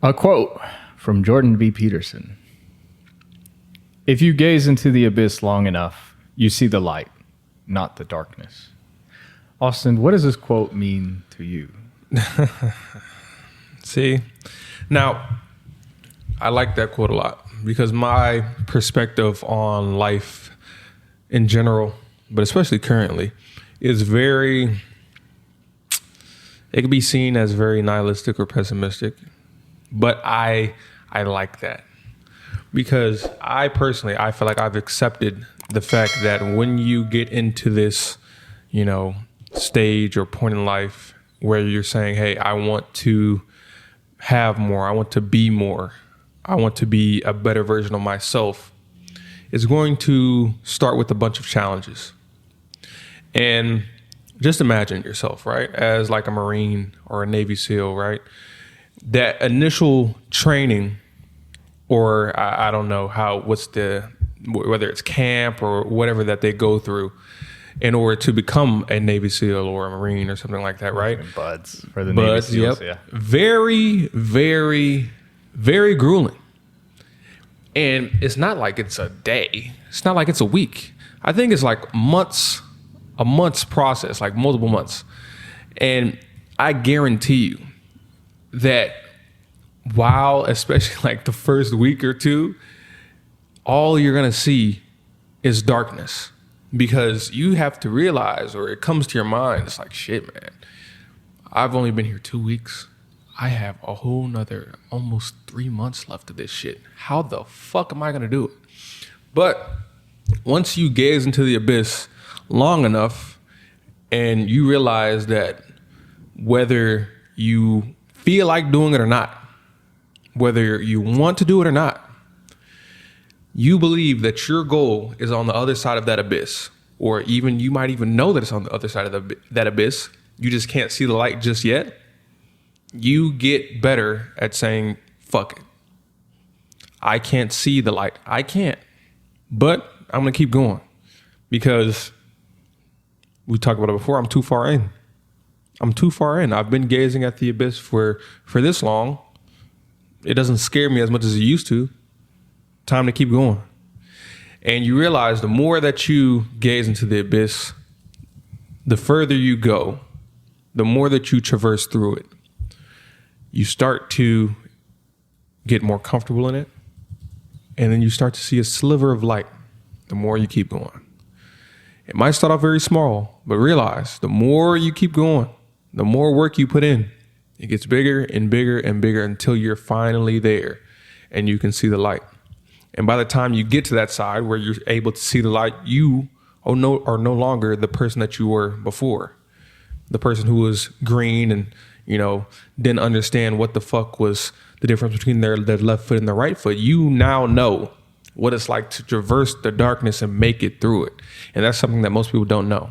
A quote from Jordan B. Peterson. If you gaze into the abyss long enough, you see the light, not the darkness. Austin, what does this quote mean to you? See, now, I like that quote a lot because my perspective on life in general, but especially currently, is it can be seen as very nihilistic or pessimistic, but I like that because I feel like I've accepted the fact that when you get into this, stage or point in life where you're saying, hey, I want to have more, I want to be more, I want to be a better version of myself, it's going to start with a bunch of challenges. And just imagine yourself, right, as like a Marine or a Navy SEAL, right? That initial training, or I don't know whether it's camp or whatever that they go through in order to become a Navy SEAL or a Marine or something like that, right? Buds for the Navy SEAls, yep. Yeah. Very, very, very grueling. And it's not like it's a day. It's not like it's a week. I think it's like a month's process, like multiple months. And I guarantee you that while, especially like the first week or two, all you're going to see is darkness. Because you have to realize, or it comes to your mind, it's like, shit, man, I've only been here 2 weeks. I have a whole nother almost 3 months left of this shit. How the fuck am I going to do it? But once you gaze into the abyss long enough and you realize that whether you feel like doing it or not, whether you want to do it or not, you believe that your goal is on the other side of that abyss, or even you might even know that it's on the other side of that abyss. You just can't see the light just yet. You get better at saying, fuck it. I can't see the light. I can't. But I'm going to keep going because we talked about it before. I'm too far in. I've been gazing at the abyss for this long. It doesn't scare me as much as it used to. Time to keep going. And you realize the more that you gaze into the abyss, the further you go, the more that you traverse through it, you start to get more comfortable in it. And then you start to see a sliver of light the more you keep going. It might start off very small, but realize the more you keep going, the more work you put in, it gets bigger and bigger and bigger until you're finally there and you can see the light. And by the time you get to that side where you're able to see the light, you are no longer the person that you were before. The person who was green and, didn't understand what the fuck was the difference between their left foot and their right foot. You now know what it's like to traverse the darkness and make it through it. And that's something that most people don't know.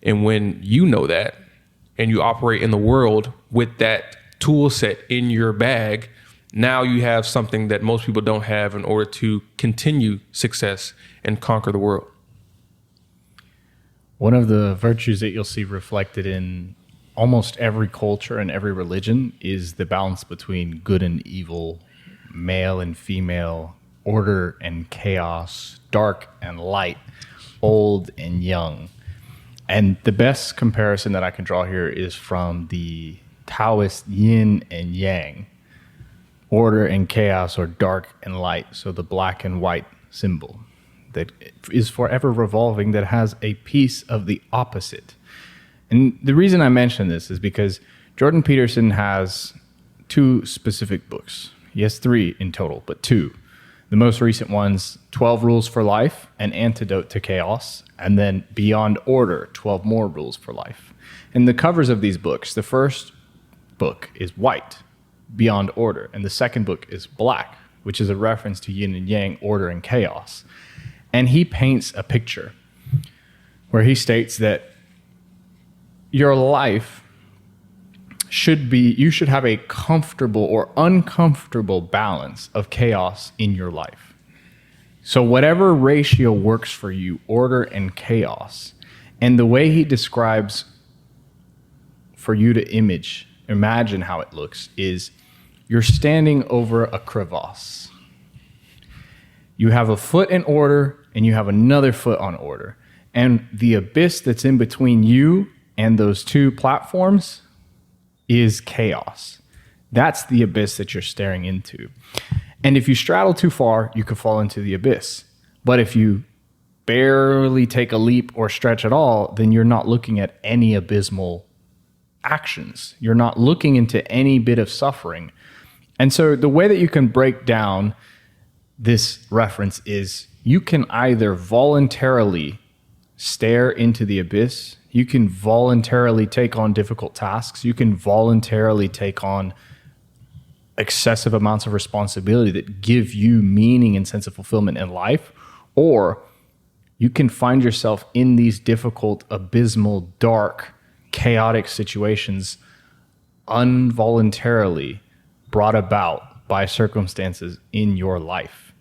And when you know that and you operate in the world with that tool set in your bag, now you have something that most people don't have in order to continue success and conquer the world. One of the virtues that you'll see reflected in almost every culture and every religion is the balance between good and evil, male and female, order and chaos, dark and light, old and young. And the best comparison that I can draw here is from the Taoist yin and yang. Order and chaos, or dark and light. So the black and white symbol that is forever revolving, that has a piece of the opposite. And the reason I mention this is because Jordan Peterson has 2 specific books. He has 3 in total, but 2. The most recent ones, 12 Rules for Life, An Antidote to Chaos, and then Beyond Order, 12 More Rules for Life. And the covers of these books, the first book is white, Beyond Order, and the second book is black, which is a reference to yin and yang, order and chaos. And he paints a picture where he states that your life you should have a comfortable or uncomfortable balance of chaos in your life. So whatever ratio works for you, order and chaos. And the way he describes for you to imagine how it looks is you're standing over a crevasse. You have a foot in order and you have another foot on order. And the abyss that's in between you and those two platforms is chaos. That's the abyss that you're staring into. And if you straddle too far, you could fall into the abyss. But if you barely take a leap or stretch at all, then you're not looking at any abysmal actions. You're not looking into any bit of suffering. And so the way that you can break down this reference is you can either voluntarily stare into the abyss, you can voluntarily take on difficult tasks, you can voluntarily take on excessive amounts of responsibility that give you meaning and sense of fulfillment in life, or you can find yourself in these difficult, abysmal, dark, chaotic situations involuntarily brought about by circumstances in your life.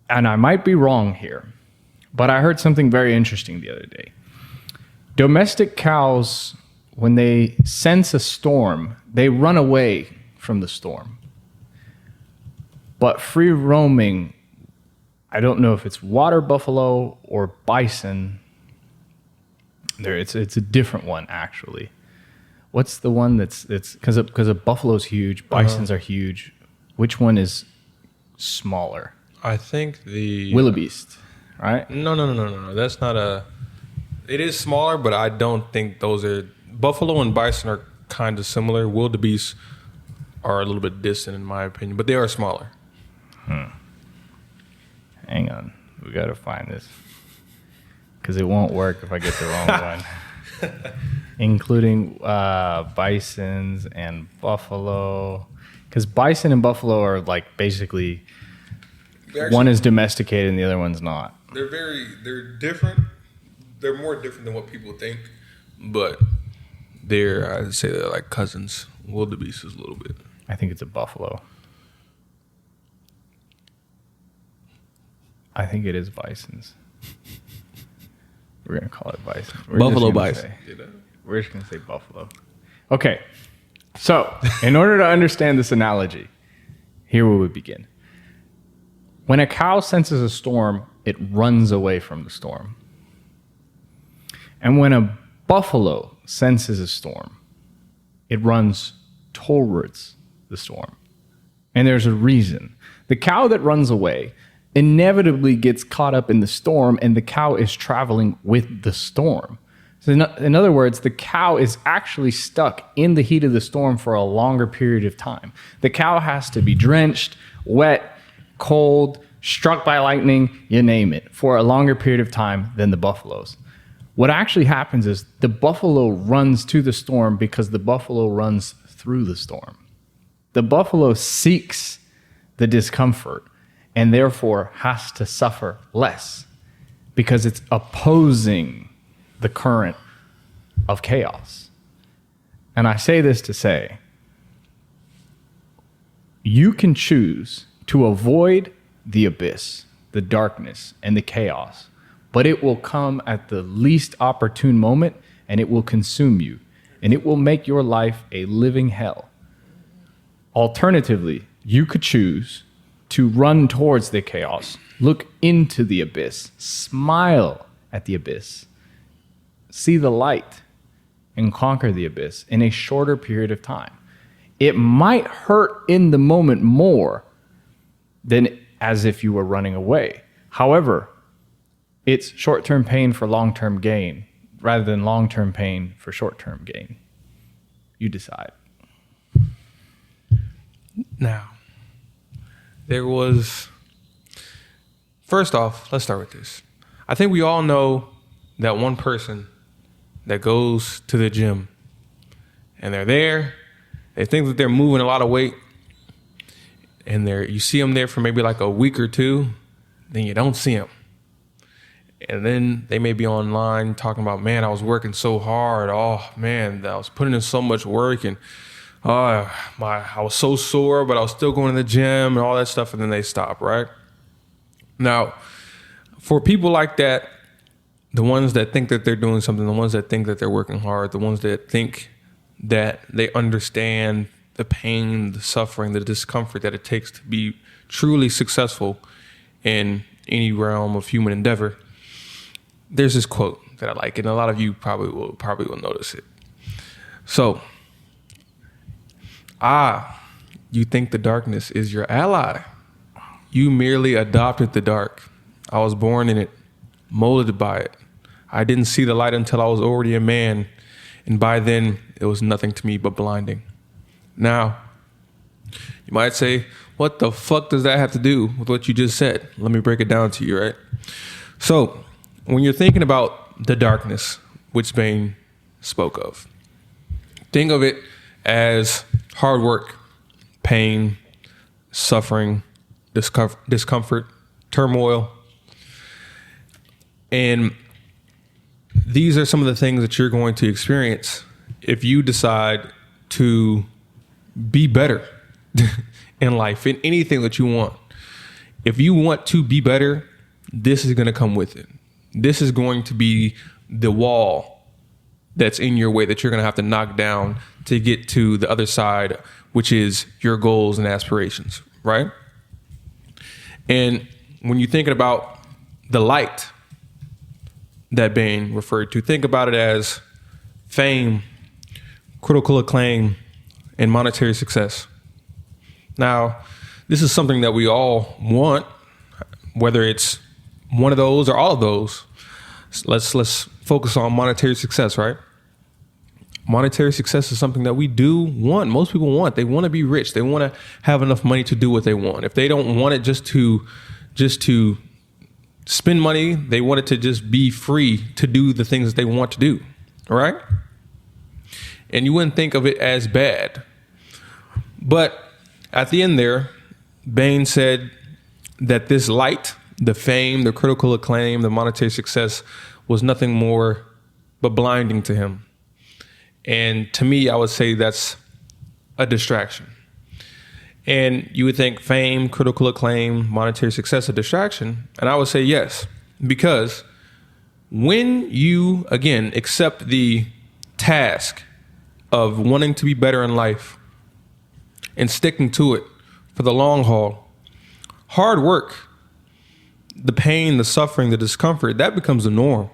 And I might be wrong here, but I heard something very interesting the other day. Domestic cows, when they sense a storm, they run away from the storm. But free roaming, I don't know if it's water buffalo or bison. It's a different one, actually. What's the one that's because a buffalo's huge, bisons are huge. Which one is smaller? I think the wildebeest, right? No. That's not a. It is smaller, but I don't think those are. Buffalo and bison are kind of similar. Wildebeest are a little bit distant, in my opinion, but they are smaller. Hang on, we got to find this because it won't work if I get the wrong one. Including bisons and buffalo, because bison and buffalo are like basically one is domesticated and the other one's not. They're different. They're more different than what people think, but I'd say they're like cousins. Wildebeest is a little bit. I think it's a buffalo. I think it is bisons. We're going to call it bison. Buffalo bison. We're just going to say buffalo. Okay. So, in order to understand this analogy, here we would begin. When a cow senses a storm, it runs away from the storm. And when a buffalo senses a storm, it runs towards the storm. And there's a reason. The cow that runs away inevitably gets caught up in the storm, and the cow is traveling with the storm. So in other words, the cow is actually stuck in the heat of the storm for a longer period of time. The cow has to be drenched, wet, cold, struck by lightning, you name it, for a longer period of time than the buffaloes. What actually happens is the buffalo runs to the storm because the buffalo runs through the storm. The buffalo seeks the discomfort and therefore has to suffer less because it's opposing the current of chaos. And I say this to say, you can choose to avoid the abyss, the darkness, and the chaos, but it will come at the least opportune moment and it will consume you and it will make your life a living hell. Alternatively, you could choose to run towards the chaos, look into the abyss, smile at the abyss, see the light, and conquer the abyss in a shorter period of time. It might hurt in the moment more than as if you were running away. However, it's short-term pain for long-term gain rather than long-term pain for short-term gain. You decide. Now, first off, let's start with this. I think we all know that one person that goes to the gym and they're there, they think that they're moving a lot of weight, and you see them there for maybe like a week or two, then you don't see them. And then they may be online talking about, man, I was working so hard. Oh, man, I was putting in so much work, and I was so sore, but I was still going to the gym and all that stuff, and then they stop, right? Now, for people like that, the ones that think that they're doing something, the ones that think that they're working hard, the ones that think that they understand the pain, the suffering, the discomfort that it takes to be truly successful in any realm of human endeavor, there's this quote that I like, and a lot of you probably will notice it. So, you think the darkness is your ally. You merely adopted the dark. I was born in it, molded by it. I didn't see the light until I was already a man, and by then it was nothing to me but blinding. Now, you might say, what the fuck does that have to do with what you just said? Let me break it down to you, right? So, when you're thinking about the darkness, which Bane spoke of, think of it as hard work, pain, suffering, discomfort, turmoil. And these are some of the things that you're going to experience if you decide to be better in life, in anything that you want. If you want to be better, this is going to come with it. This is going to be the wall that's in your way that you're going to have to knock down to get to the other side, which is your goals and aspirations, right? And when you're thinking about the light that Bane referred to, think about it as fame, critical acclaim, and monetary success. Now, this is something that we all want, whether it's one of those or all of those. Let's focus on monetary success, right? Monetary success is something that we do want. Most people want. They want to be rich. They want to have enough money to do what they want. If they don't want it just to spend money, they want it to just be free to do the things that they want to do, all right? And you wouldn't think of it as bad. But at the end there, Bane said that this light, the fame, the critical acclaim, the monetary success was nothing more but blinding to him. And to me, I would say that's a distraction. And you would think fame, critical acclaim, monetary success, a distraction. And I would say yes, because when you, again, accept the task of wanting to be better in life and sticking to it for the long haul, hard work, the pain, the suffering, the discomfort, that becomes the norm.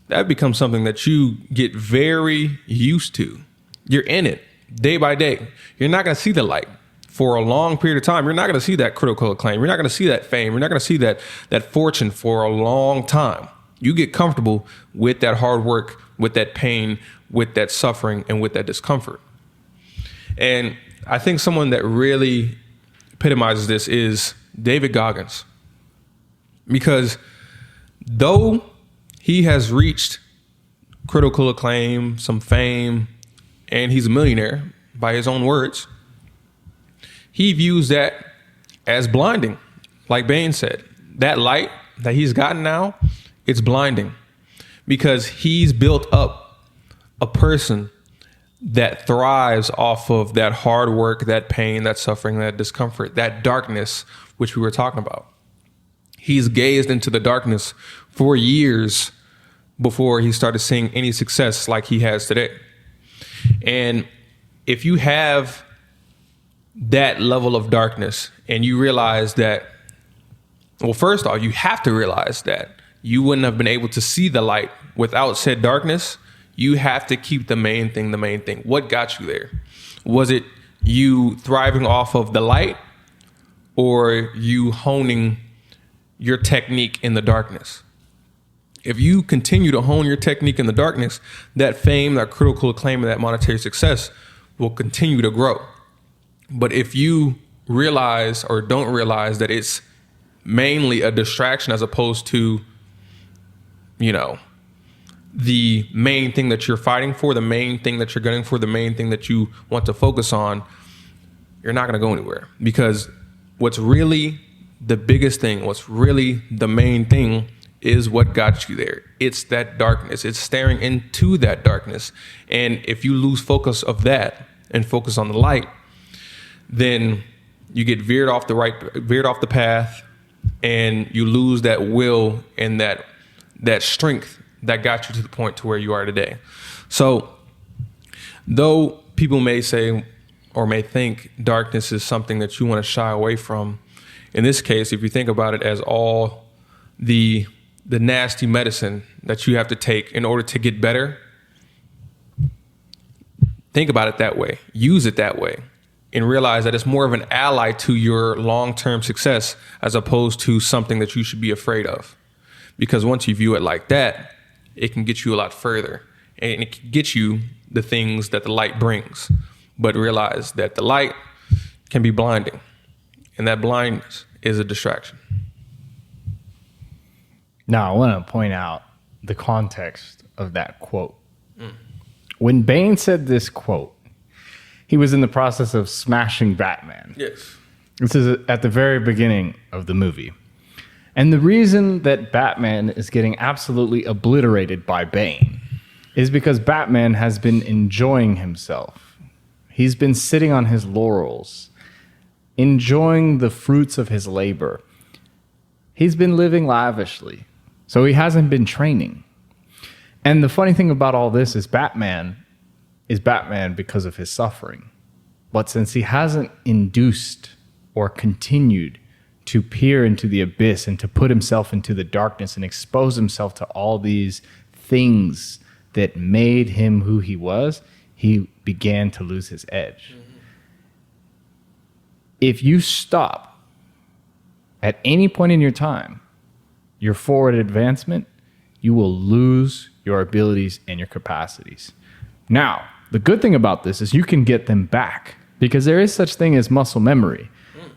That becomes something that you get very used to. You're in it day by day. You're not going to see the light for a long period of time. You're not going to see that critical acclaim. You're not going to see that fame. You're not going to see that fortune for a long time. You get comfortable with that hard work, with that pain, with that suffering, and with that discomfort. And I think someone that really epitomizes this is David Goggins. Because though he has reached critical acclaim, some fame, and he's a millionaire by his own words, he views that as blinding. Like Bane said, that light that he's gotten now, it's blinding because he's built up a person that thrives off of that hard work, that pain, that suffering, that discomfort, that darkness, which we were talking about. He's gazed into the darkness for years before he started seeing any success like he has today. And if you have that level of darkness and you realize that, well, first off, you have to realize that you wouldn't have been able to see the light without said darkness. You have to keep the main thing the main thing. What got you there? Was it you thriving off of the light or you honing your technique in the darkness? If you continue to hone your technique in the darkness, that fame, that critical acclaim, and that monetary success will continue to grow. But if you realize or don't realize that it's mainly a distraction as opposed to, the main thing that you're fighting for, the main thing that you're gunning for, the main thing that you want to focus on, you're not going to go anywhere. Because what's really the biggest thing, what's really the main thing is what got you there. It's that darkness. It's staring into that darkness. And if you lose focus of that and focus on the light, then you get veered off the path, and you lose that will and that strength that got you to the point to where you are today. So though people may say or may think darkness is something that you want to shy away from. In this case, if you think about it as all the nasty medicine that you have to take in order to get better, think about it that way. Use it that way. And realize that it's more of an ally to your long-term success as opposed to something that you should be afraid of. Because once you view it like that, it can get you a lot further. And it can get you the things that the light brings. But realize that the light can be blinding. And that blindness is a distraction. Now, I want to point out the context of that quote. When Bane said this quote, he was in the process of smashing Batman. Yes. This is at the very beginning of the movie. And the reason that Batman is getting absolutely obliterated by Bane is because Batman has been enjoying himself. He's been sitting on his laurels, enjoying the fruits of his labor. He's been living lavishly, so he hasn't been training. And the funny thing about all this is Batman because of his suffering. But since he hasn't induced or continued to peer into the abyss and to put himself into the darkness and expose himself to all these things that made him who he was, he began to lose his edge. Mm-hmm. If you stop at any point in your time, your forward advancement, you will lose your abilities and your capacities. Now, the good thing about this is you can get them back because there is such thing as muscle memory.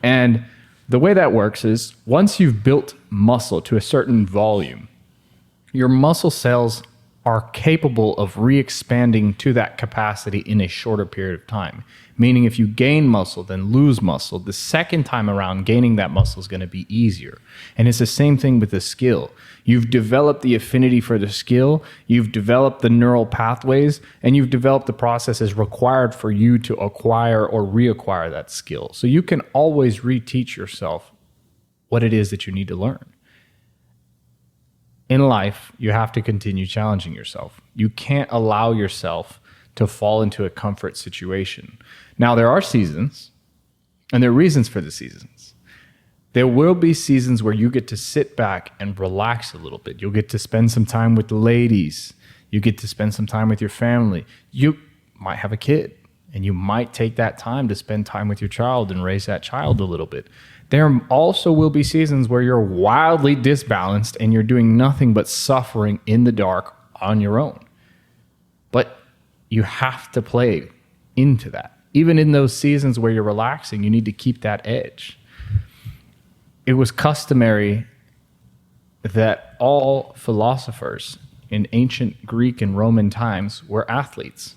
And the way that works is once you've built muscle to a certain volume, your muscle cells are capable of re-expanding to that capacity in a shorter period of time. Meaning if you gain muscle, then lose muscle, the second time around, gaining that muscle is going to be easier. And it's the same thing with the skill. You've developed the affinity for the skill, you've developed the neural pathways, and you've developed the processes required for you to acquire or reacquire that skill. So you can always reteach yourself what it is that you need to learn. In life, you have to continue challenging yourself. You can't allow yourself to fall into a comfort situation. Now, there are seasons, and there are reasons for the seasons. There will be seasons where you get to sit back and relax a little bit. You'll get to spend some time with the ladies. You get to spend some time with your family. You might have a kid, and you might take that time to spend time with your child and raise that child a little bit. There also will be seasons where you're wildly disbalanced and you're doing nothing but suffering in the dark on your own. But you have to play into that. Even in those seasons where you're relaxing, you need to keep that edge. It was customary that all philosophers in ancient Greek and Roman times were athletes.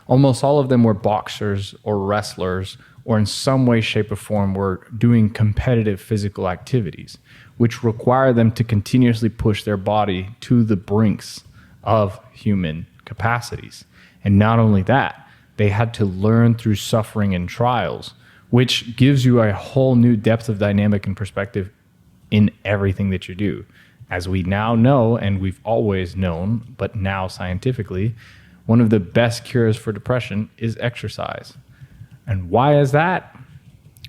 Almost all of them were boxers or wrestlers, or in some way, shape, or form were doing competitive physical activities, which require them to continuously push their body to the brinks of human capacities. And not only that, they had to learn through suffering and trials, which gives you a whole new depth of dynamic and perspective in everything that you do. As we now know, and we've always known, but now scientifically, one of the best cures for depression is exercise. And why is that?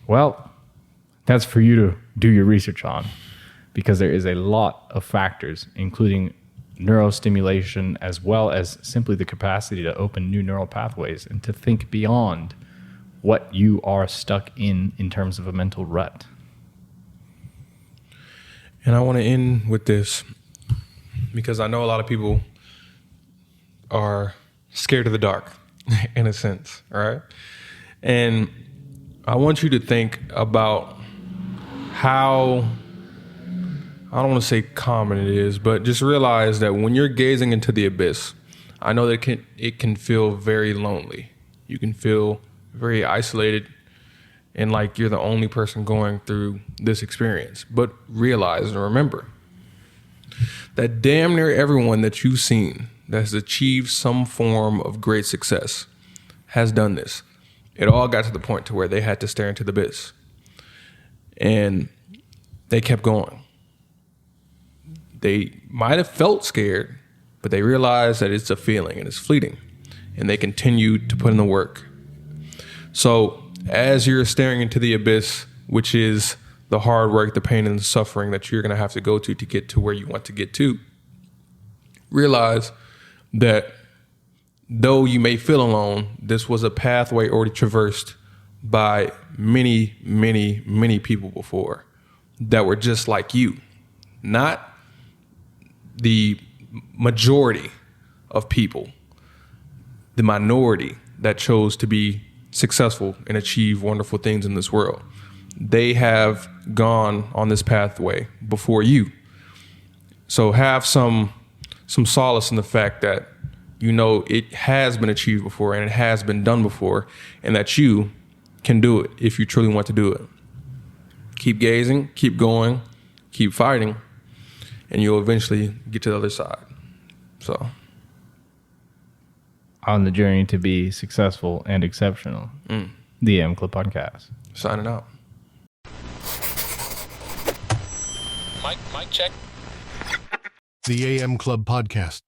Well, that's for you to do your research on, because there is a lot of factors, including neurostimulation, as well as simply the capacity to open new neural pathways and to think beyond what you are stuck in terms of a mental rut. And I want to end with this because I know a lot of people are scared of the dark in a sense, all right? And I want you to think about how, I don't want to say common it is, but just realize that when you're gazing into the abyss, I know that it can feel very lonely. You can feel very isolated and like you're the only person going through this experience. But realize and remember that damn near everyone that you've seen that has achieved some form of great success has done this. It all got to the point to where they had to stare into the abyss. And they kept going. They might have felt scared, but they realized that it's a feeling and it's fleeting. And they continued to put in the work. So as you're staring into the abyss, which is the hard work, the pain, and the suffering that you're going to have to go to get to where you want to get to, realize that though you may feel alone, this was a pathway already traversed by many, many, many people before that were just like you. Not the majority of people, the minority that chose to be successful and achieve wonderful things in this world. They have gone on this pathway before you. So have some solace in the fact that you know it has been achieved before and it has been done before, and that you can do it if you truly want to do it. Keep gazing, keep going, keep fighting, and you'll eventually get to the other side. So, on the journey to be successful and exceptional, the AM Club Podcast. Signing out. Mic check. The AM Club Podcast.